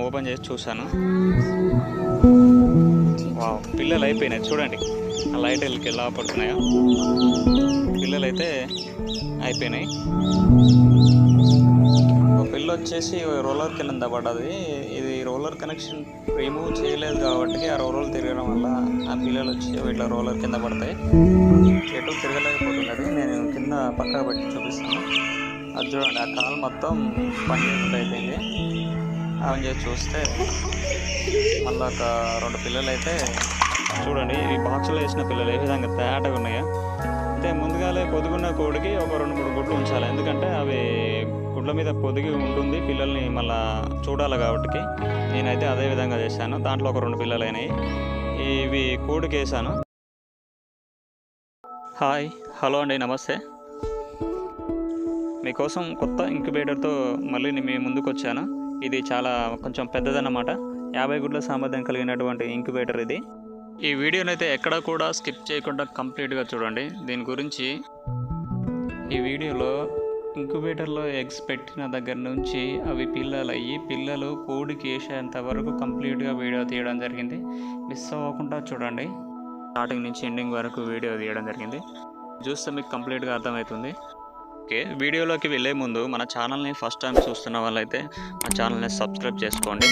Open చేసి చూశాను. Wow, పిల్లలు అయిపోయినాయి చూడండి. ఆ లైట్ ఎలా పడుతున్నాయో. పిల్లలు అయితే అయిపోయినాయి. ఒక పిల్ల వచ్చేసి రోలర్ కింద పడ్డది. ఇది రోలర్ కనెక్షన్ రిమూవ్ చేయలేదు కాబట్టి ఆ రోలర్ తిరగడం వల్ల ఆ పిల్లలు వచ్చి ఇట్లా రోలర్ కింద పడతాయి. ఎటు తిరగలేకపోతున్నది. నేను కింద పక్కన పెట్టి చూపిస్తాను. అది చూడండి, ఆ కాలు మొత్తం పని చేయకుండా అయిపోయింది. ఆన్ చేసి చూస్తే మళ్ళీ ఒక 2 పిల్లలు అయితే చూడండి. ఈ బాక్స్లో వేసిన పిల్లలు ఏ విధంగా తేటగా ఉన్నాయో. అయితే ముందుగానే పొదుగున్న కోడికి ఒక 2-3 గుడ్లు ఉంచాలి. ఎందుకంటే అవి గుడ్ల మీద పొదిగి ఉంటుంది, పిల్లల్ని మళ్ళీ చూడాలి కాబట్టి. నేనైతే అదే విధంగా చేశాను. దాంట్లో ఒక 2 పిల్లలు అయినాయి. ఇవి కోడికి వేసాను. హాయ్, హలో అండి, నమస్తే. మీకోసం కొత్త ఇంక్యుబేటర్తో మళ్ళీ మీ ముందుకు వచ్చాను. ఇది చాలా కొంచెం పెద్దదన్నమాట. 50 గుడ్ల సామర్థ్యం కలిగినటువంటి ఇంక్యుబేటర్ ఇది. ఈ వీడియోని అయితే ఎక్కడ కూడా స్కిప్ చేయకుండా కంప్లీట్గా చూడండి. దీని గురించి ఈ వీడియోలో ఇంక్యుబేటర్లో ఎగ్స్ పెట్టిన దగ్గర నుంచి అవి పిల్లలు కోడికి వేసేంత వరకు కంప్లీట్గా వీడియో తీయడం జరిగింది. మిస్ అవ్వకుండా చూడండి. స్టార్టింగ్ నుంచి ఎండింగ్ వరకు వీడియో తీయడం జరిగింది. చూస్తే మీకు కంప్లీట్గా అర్థమవుతుంది. ఓకే, వీడియోలోకి వెళ్ళే ముందు మన ఛానల్ని ఫస్ట్ టైం చూస్తున్న వాళ్ళైతే మన ఛానల్ని సబ్స్క్రైబ్ చేసుకోండి.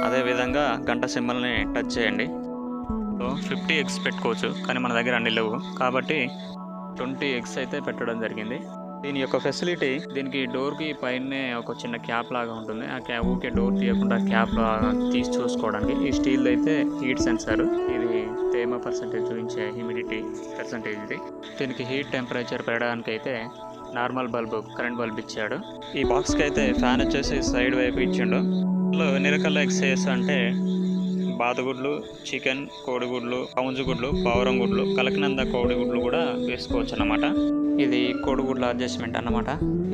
అదేవిధంగా గంట సింబల్ని టచ్ చేయండి. 50 ఎగ్స్ పెట్టుకోవచ్చు, కానీ మన దగ్గర అన్ని లేవు కాబట్టి 20 ఎగ్స్ అయితే పెట్టడం జరిగింది. దీని యొక్క ఫెసిలిటీ, దీనికి డోర్కి పైనే ఒక చిన్న క్యాప్ లాగా ఉంటుంది. ఆ క్యాప్ ఊకే డోర్ తీయకుండా క్యాప్ తీసి చూసుకోవడానికి. ఈ స్టీల్ అయితే హీట్ సెన్సార్, ఇది తేమ పర్సంటేజ్ చూపించే హ్యూమిడిటీ పర్సంటేజ్. ఇది దీనికి హీట్ టెంపరేచర్ పెరగడానికి అయితే నార్మల్ బల్బు, కరెంట్ బల్బ్ ఇచ్చాడు. ఈ బాక్స్కి అయితే ఫ్యాన్ వచ్చేసి సైడ్ వైపు ఇచ్చిండు. ఎన్ని రకాల ఎగ్స్ అంటే బాతుగుడ్లు, చికెన్, కోడిగుడ్లు, కౌంజుగుడ్లు, పావురం గుడ్లు, కలకనంద కోడిగుడ్లు కూడా వేసుకోవచ్చు అన్నమాట. ఇది కోడిగుడ్ల అడ్జస్ట్మెంట్ అన్నమాట.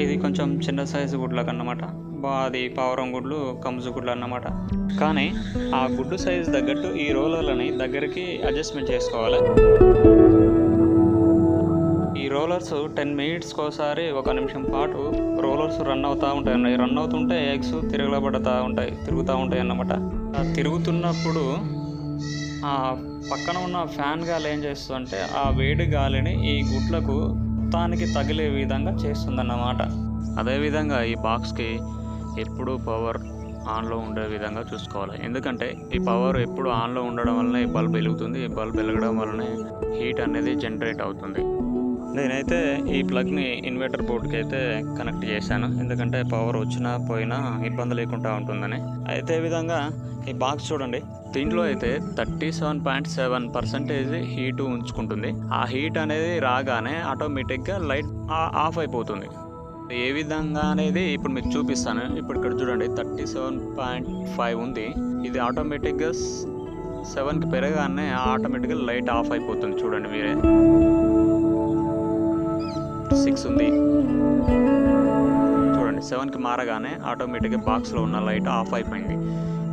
ఇది కొంచెం చిన్న సైజు గుడ్లకు అన్నమాట. అది పావురం గుడ్లు, కౌంజుగుడ్లు అన్నమాట. కానీ ఆ గుడ్డు సైజు తగ్గట్టు ఈ రోలర్లని దగ్గరికి అడ్జస్ట్మెంట్ చేసుకోవాలి. ఈ రోలర్స్ 10 మినిట్స్కి ఒకసారి 1 నిమిషం పాటు రోలర్స్ రన్ అవుతూ ఉంటాయి. రన్ అవుతుంటే ఎగ్స్ తిరుగుతూ ఉంటాయి అన్నమాట. తిరుగుతున్నప్పుడు ఆ పక్కన ఉన్న ఫ్యాన్ గాలి ఏం చేస్తుందంటే ఆ వేడి గాలిని ఈ గుడ్లకు మొత్తానికి తగిలే విధంగా చేస్తుందన్నమాట. అదేవిధంగా ఈ బాక్స్కి ఎప్పుడూ పవర్ ఆన్లో ఉండే విధంగా చూసుకోవాలి. ఎందుకంటే ఈ పవర్ ఎప్పుడు ఆన్లో ఉండడం వల్లనే ఈ బల్బ్ వెలుగుతుంది. ఈ బల్బ్ వెలగడం వల్లనే హీట్ అనేది జనరేట్ అవుతుంది. నేనైతే ఈ ప్లగ్ని ఇన్వర్టర్ బోర్డుకి అయితే కనెక్ట్ చేశాను. ఎందుకంటే పవర్ వచ్చినా పోయినా ఇబ్బంది లేకుండా ఉంటుందని. అయితే ఈ విధంగా ఈ బాక్స్ చూడండి. దీంట్లో అయితే 37.7% హీటు ఉంచుకుంటుంది. ఆ హీట్ అనేది రాగానే ఆటోమేటిక్గా లైట్ ఆఫ్ అయిపోతుంది. ఏ విధంగా అనేది ఇప్పుడు మీకు చూపిస్తాను. ఇప్పుడు ఇక్కడ చూడండి 37.5 ఉంది. ఇది ఆటోమేటిక్గా 7కి పెరగానే ఆటోమేటిక్గా లైట్ ఆఫ్ అయిపోతుంది. చూడండి మీరే. 6 ఉంది చూడండి. 7కి మారగానే ఆటోమేటిక్గా బాక్స్లో ఉన్న లైట్ ఆఫ్ అయిపోయింది.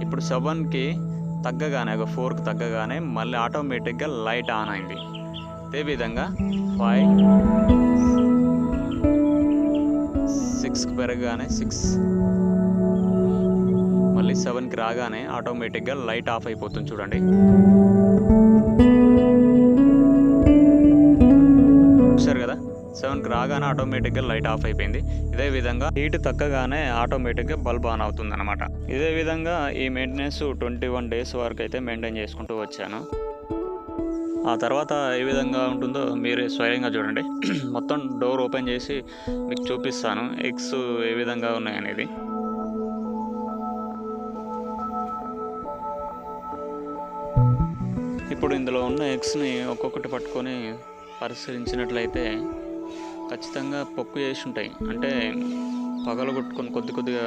ఇప్పుడు 7కి తగ్గగానే, ఒక 4కి తగ్గగానే మళ్ళీ ఆటోమేటిక్గా లైట్ ఆన్ అయింది. అదేవిధంగా 5, 6కి పెరగగానే 6, మళ్ళీ 7కి రాగానే ఆటోమేటిక్గా లైట్ ఆఫ్ అయిపోతుంది. చూడండి, చూసారు కదా. 7కి రాగానే ఆటోమేటిక్గా లైట్ ఆఫ్ అయిపోయింది. ఇదే విధంగా హీట్ తగ్గగానే ఆటోమేటిక్గా బల్బ్ ఆన్ అవుతుంది అనమాట. ఇదే విధంగా ఈ మెయింటెనెన్స్ 21 డేస్ వరకు అయితే మెయింటైన్ చేసుకుంటూ వచ్చాను. ఆ తర్వాత ఏ విధంగా ఉంటుందో మీరే స్వయంగా చూడండి. మొత్తం డోర్ ఓపెన్ చేసి మీకు చూపిస్తాను ఎగ్స్ ఏ విధంగా ఉన్నాయనేది. ఇప్పుడు ఇందులో ఉన్న ఎగ్స్ని ఒక్కొక్కటి పట్టుకొని పరిశీలించినట్లయితే ఖచ్చితంగా పొక్కు చేసి ఉంటాయి. అంటే పగలగొట్టుకొని కొద్దిగా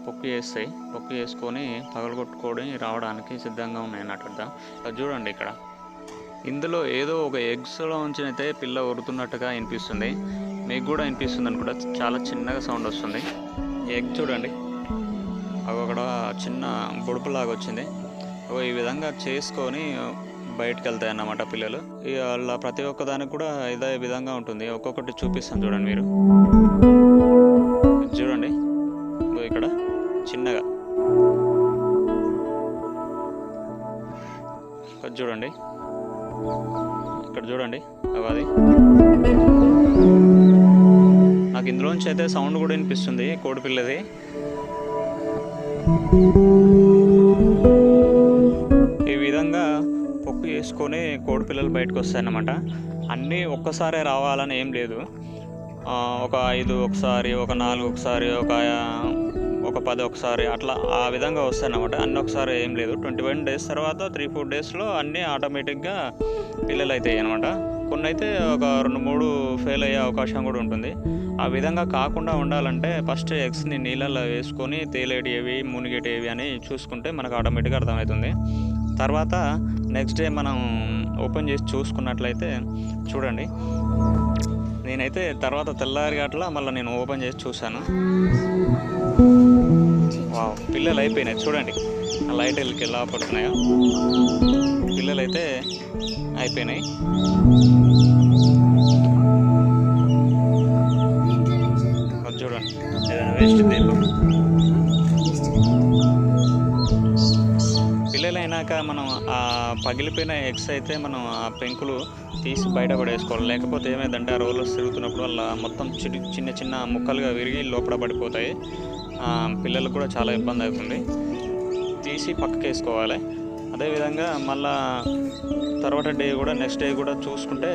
పొక్కు చేస్తాయి. పొక్కు చేసుకొని పగలగొట్టుకొని రావడానికి సిద్ధంగా ఉన్నాయి అన్నట్టు. అది చూడండి ఇక్కడ. ఇందులో ఏదో ఒక ఎగ్స్లో ఉంచినైతే పిల్ల ఉరుతున్నట్టుగా వినిపిస్తుంది. మీకు కూడా వినిపిస్తుంది అనుకుంటా. చాలా చిన్నగా సౌండ్ వస్తుంది. ఎగ్ చూడండి, అక్కడ చిన్న బుడుపులాగా వచ్చింది. ఈ విధంగా చేసుకొని బయటకు వెళ్తాయి అన్నమాట పిల్లలు. అలా ప్రతి ఒక్క దానికి కూడా ఇదే విధంగా ఉంటుంది. ఒక్కొక్కటి చూపిస్తాను చూడండి మీరు. చూడండి ఇక్కడ చిన్నగా అది చూడండి, ఇక్కడ చూడండి అది. నాకు ఇందులోంచి అయితే సౌండ్ కూడా వినిపిస్తుంది కోడిపిల్లది. ఈ విధంగా పొక్కు చేసుకొని కోడిపిల్లలు బయటకు వస్తాయన్నమాట. అన్నీ ఒక్కసారే రావాలని ఏం లేదు. ఒక 5 ఒకసారి, ఒక 4 ఒకసారి, ఒక 10 ఒకసారి, అట్లా ఆ విధంగా వస్తాయన్నమాట. అన్నీ ఒకసారి ఏం లేదు. 21 డేస్ తర్వాత 3-4 డేస్లో అన్నీ ఆటోమేటిక్గా పిల్లలు అవుతాయి అనమాట. కొన్ని అయితే ఒక 2-3 ఫెయిల్ అయ్యే అవకాశం కూడా ఉంటుంది. ఆ విధంగా కాకుండా ఉండాలంటే ఫస్ట్ ఎగ్స్ని నీళ్ళల్లో వేసుకొని తేలేటివి మునిగేటివి అని చూసుకుంటే మనకు ఆటోమేటిక్గా అర్థమవుతుంది. తర్వాత నెక్స్ట్ డే మనం ఓపెన్ చేసి చూసుకున్నట్లయితే చూడండి, నేనైతే తర్వాత తెల్లారి అట్లా మళ్ళీ నేను ఓపెన్ చేసి చూశాను. వావ్, పిల్లలు అయిపోయినాయి చూడండి. ఆ లైట్ వెళ్ళి ఎలా పడుతున్నాయో పిల్లలు అయితే అయిపోయినాయి. చూడండి, ఏదైనా వేస్ట్ పేపర్. పిల్లలైనాక మనం ఆ పగిలిపోయిన ఎగ్స్ అయితే మనం ఆ పెంకులు తీసి బయట పడేసుకోవాలి. లేకపోతే ఏమైందంటే ఆ రోలర్స్ తిరుగుతున్నప్పుడు వల్ల మొత్తం చిన్న చిన్న ముక్కలుగా విరిగి లోపల పడిపోతాయి. పిల్లలకు కూడా చాలా ఇబ్బంది అవుతుంది. తీసి పక్కకి వేసుకోవాలి. అదేవిధంగా మళ్ళా తర్వాత డే కూడా నెక్స్ట్ డే కూడా చూసుకుంటే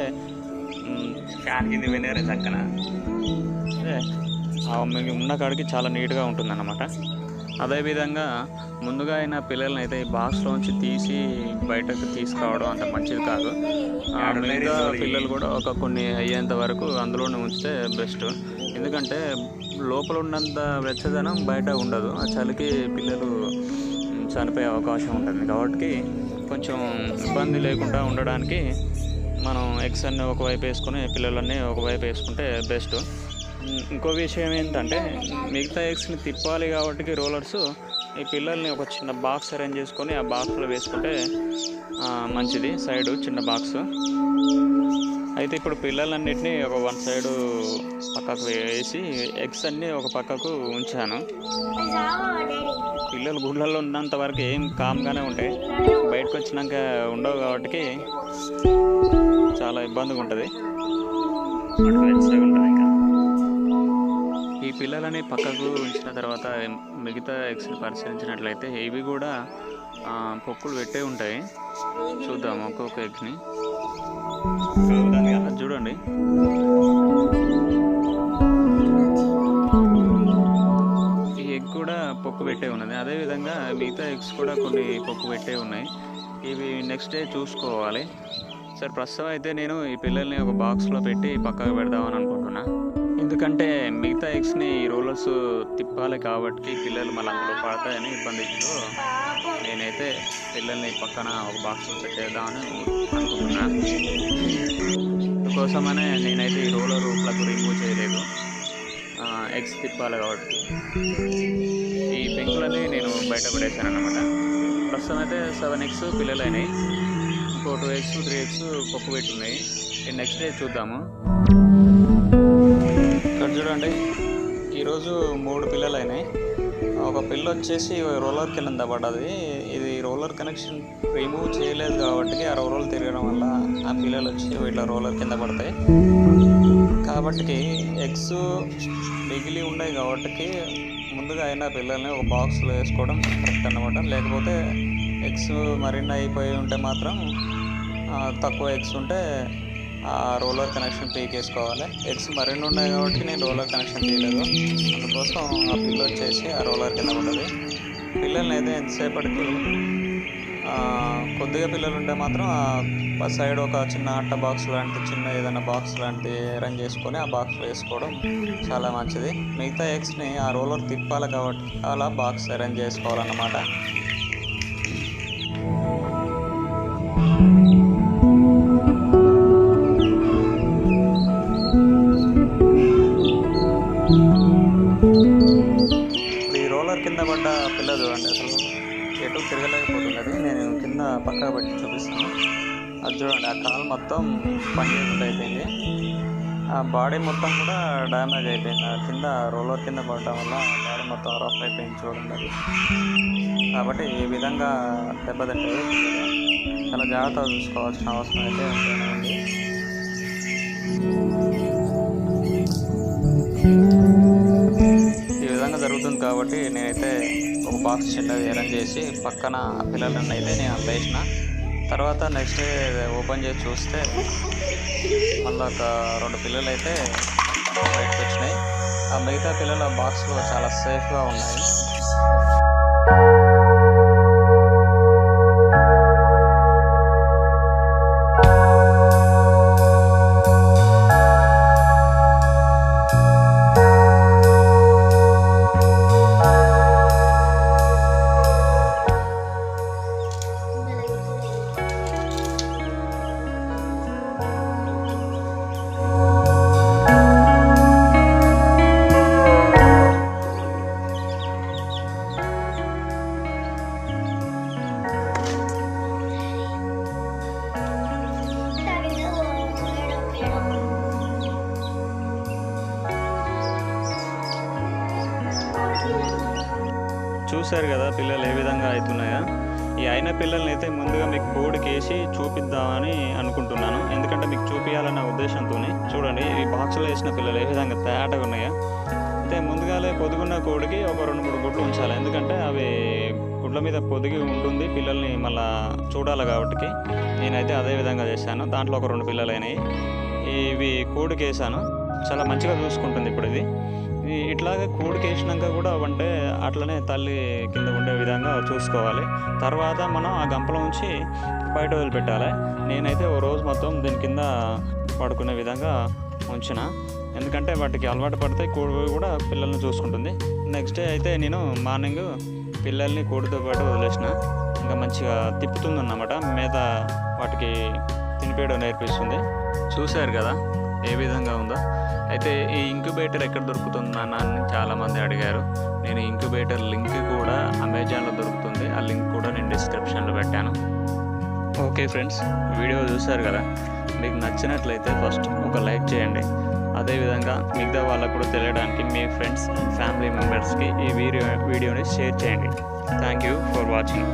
ఫ్యాన్ కింద వినేరే చక్కన అదే మీకు ఉన్న కాడికి చాలా నీట్గా ఉంటుందన్నమాట. అదేవిధంగా ముందుగా అయిన పిల్లల్ని అయితే ఈ బాక్స్లోంచి తీసి బయటకు తీసుకురావడం అంత మంచిది కాదు. మిగతా పిల్లలు కూడా ఒక కొన్ని అయ్యేంత వరకు అందులోనే ఉంచితే బెస్ట్. ఎందుకంటే లోపల ఉన్నంత వెచ్చదనం బయట ఉండదు. ఆ చలికి పిల్లలు చనిపోయే అవకాశం ఉంటుంది. కాబట్టి కొంచెం ఇబ్బంది లేకుండా ఉండడానికి మనం ఎగ్స్ అన్నీ ఒకవైపు వేసుకొని పిల్లలన్నీ ఒకవైపు వేసుకుంటే బెస్ట్. ఇంకో విషయం ఏంటంటే మిగతా ఎగ్స్ని తిప్పాలి కాబట్టి రోలర్స్ ఈ పిల్లల్ని ఒక చిన్న బాక్స్ అరేంజ్ చేసుకొని ఆ బాక్స్లో వేసుకుంటే మంచిది. సైడు చిన్న బాక్స్ అయితే ఇప్పుడు పిల్లలన్నింటినీ ఒక 1 సైడు పక్కకు వేసి ఎగ్స్ అన్నీ ఒక పక్కకు ఉంచాను. పిల్లలు గుళ్ళల్లో ఉన్నంత వరకు ఏం కామ్గానే ఉంటాయి. బయటకు వచ్చినాక ఉండవు కాబట్టి చాలా ఇబ్బందిగా ఉంటుంది. ఇంకా ఈ పిల్లలని పక్కకు ఉంచిన తర్వాత మిగతా ఎగ్స్ని పరిశీలించినట్లయితే ఇవి కూడా పొక్కులు పెట్టే ఉంటాయి. చూద్దాం ఒక్కొక్క ఎగ్ని. చూడండి, ఈ ఎగ్ కూడా పొక్కు పెట్టే ఉన్నది. అదేవిధంగా మిగతా ఎగ్స్ కూడా కొన్ని పొక్కు పెట్టే ఉన్నాయి. ఇవి నెక్స్ట్ డే చూసుకోవాలి. సరే, ప్రస్తుతం అయితే నేను ఈ పిల్లల్ని ఒక బాక్స్లో పెట్టి పక్కకు పెడదామని అనుకుంటున్నా. ఎందుకంటే మిగతా ఎగ్స్ని ఈ రోలర్స్ తిప్పాలి కాబట్టి పిల్లలు మళ్ళీ అందులో పడతాయని ఇబ్బందితో నేనైతే పిల్లల్ని పక్కన ఒక బాక్స్లో పెట్టేద్దామని అనుకుంటున్నా. అందుకోసమనే నేనైతే ఈ రోలర్ ప్లగ్ రిమూవ్ చేయలేదు. ఎగ్స్ తిప్పాలి కాబట్టి ఈ పెంకులని నేను బయట పడేసాను అన్నమాట. ప్రస్తుతం అయితే 7 ఎగ్స్ పిల్లలు అయినాయి. ఇంకో 2 ఎగ్స్ 3 ఎగ్స్ పప్పు పెట్టున్నాయి. నెక్స్ట్ డే చూద్దాము. ఇక్కడ చూడండి, ఈరోజు 3 పిల్లలు అయినాయి. ఒక పిల్ల వచ్చేసి రోలర్ కింద పడ్డది. ఇది రోలర్ కనెక్షన్ రిమూవ్ చేయలేదు కాబట్టి ఆ రోలర్ తిరగడం వల్ల ఆ పిల్లలు వచ్చి ఇట్లా రోలర్ కింద పడతాయి. కాబట్టి ఎగ్స్ మిగిలి ఉన్నాయి కాబట్టి ముందుగా అయినా పిల్లల్ని ఒక బాక్స్లో వేసుకోవడం కరెక్ట్ అన్నమాట. లేకపోతే ఎగ్స్ మరిన్ని అయిపోయి ఉంటే మాత్రం తక్కువ ఎగ్స్ ఉంటే ఆ రోలర్ కనెక్షన్ పీకేసుకోవాలి. ఎగ్స్ మరిన్ని ఉన్నాయి కాబట్టి నేను రోలర్ కనెక్షన్ తీయలేదు. అందుకోసం ఆ పిల్ల వచ్చేసి ఆ రోలర్ కింద ఉంటుంది. పిల్లల్ని అయితే ఎంతసేపటికి కొద్దిగా పిల్లలు ఉంటే మాత్రం ఆ సైడ్ ఒక చిన్న అట్ట బాక్స్ లాంటి చిన్న ఏదైనా బాక్స్ లాంటి అరేంజ్ చేసుకొని ఆ బాక్స్లో వేసుకోవడం చాలా మంచిది. మిగతా ఎగ్స్ని ఆ రోలర్ తిప్పాలి కాబట్టి అలా బాక్స్ అరేంజ్ చేసుకోవాలన్నమాట. ఈ రోలర్ కింద పడ్డ పిల్ల చూడండి, అసలు ఎటు తిరగలేకపోతున్నది. నేను కింద పక్కన పెట్టి చూపిస్తాను. అది చూడండి, ఆ కాలు మొత్తం పనిచేయకుండా అయిపోయింది. ఆ బాడీ మొత్తం కూడా డ్యామేజ్ అయిపోయింది. ఆ కింద రోలర్ కింద పడడం వల్ల బాడీ మొత్తం రఫ్ అయిపోయింది చూడండి అది. కాబట్టి ఈ విధంగా దెబ్బతింటాయి. చాలా జాగ్రత్తగా చూసుకోవాల్సిన అవసరం అయితే ఉంది. ఈ విధంగా జరుగుతుంది కాబట్టి నేనైతే ఒక బాక్స్ చిన్నది అరేంజ్ చేసి పక్కన పిల్లలను అయితే నేను వేసిన. తర్వాత నెక్స్ట్ డే ఓపెన్ చేసి చూస్తే మళ్ళీ ఒక 2 పిల్లలు అయితే బయటకు వచ్చినాయి. ఆ మిగతా పిల్లల బాక్స్లో చాలా సేఫ్గా ఉన్నాయి. చూశారు కదా పిల్లలు ఏ విధంగా అవుతున్నాయా. ఈ అయిన పిల్లల్ని అయితే ముందుగా మీకు బోర్డుకి వేసి చూపిద్దామని అనుకుంటున్నాను. ఎందుకంటే మీకు చూపించాలన్న ఉద్దేశంతో. చూడండి ఈ బాక్స్లో వేసిన పిల్లలు ఏ విధంగా తేటగా ఉన్నాయా. అయితే ముందుగానే పొదుగున్న కోడికి ఒక 2-3 గుడ్లు ఉంచాలి. ఎందుకంటే అవి గుడ్ల మీద పొదిగి ఉంటుంది, పిల్లల్ని మళ్ళీ చూడాలి కాబట్టి నేనైతే అదే విధంగా చేశాను. దాంట్లో ఒక 2 పిల్లలు అయినాయి. ఇవి కోడికి వేసాను. చాలా మంచిగా చూసుకుంటుంది ఇప్పుడు ఇది. ఇట్లాగే కోడికి వేసినాక కూడా అంటే అట్లనే తల్లి కింద ఉండే విధంగా చూసుకోవాలి. తర్వాత మనం ఆ గంపలో ఉంచి బయట వదిలిపెట్టాలి. నేనైతే ఓ రోజు మొత్తం దీని కింద పడుకునే విధంగా ఉంచిన. ఎందుకంటే వాటికి అలవాటు పడితే కోడి కూడా పిల్లల్ని చూసుకుంటుంది. నెక్స్ట్ డే అయితే నేను మార్నింగ్ పిల్లల్ని కోడితో పాటు వదిలేసిన. ఇంకా మంచిగా తిప్పుతుంది అన్నమాట. మీద వాటికి తినిపేయడం నేర్పిస్తుంది. చూశారు కదా ఏ విధంగా ఉందో. అయితే ఈ ఇంక్యుబేటర్ ఎక్కడ దొరుకుతుందా అని చాలామంది అడిగారు. నేను ఇంక్యుబేటర్ లింక్ కూడా అమెజాన్లో దొరుకుతుంది. ఆ లింక్ కూడా నేను డిస్క్రిప్షన్లో పెట్టాను. ఓకే ఫ్రెండ్స్, వీడియో చూశారు కదా. మీకు నచ్చినట్లయితే ఫస్ట్ ఒక లైక్ చేయండి. అదేవిధంగా మిగతా వాళ్ళకు కూడా తెలియడానికి మీ ఫ్రెండ్స్ అండ్ ఫ్యామిలీ మెంబర్స్కి ఈ వీడియోని షేర్ చేయండి. Thank you for watching.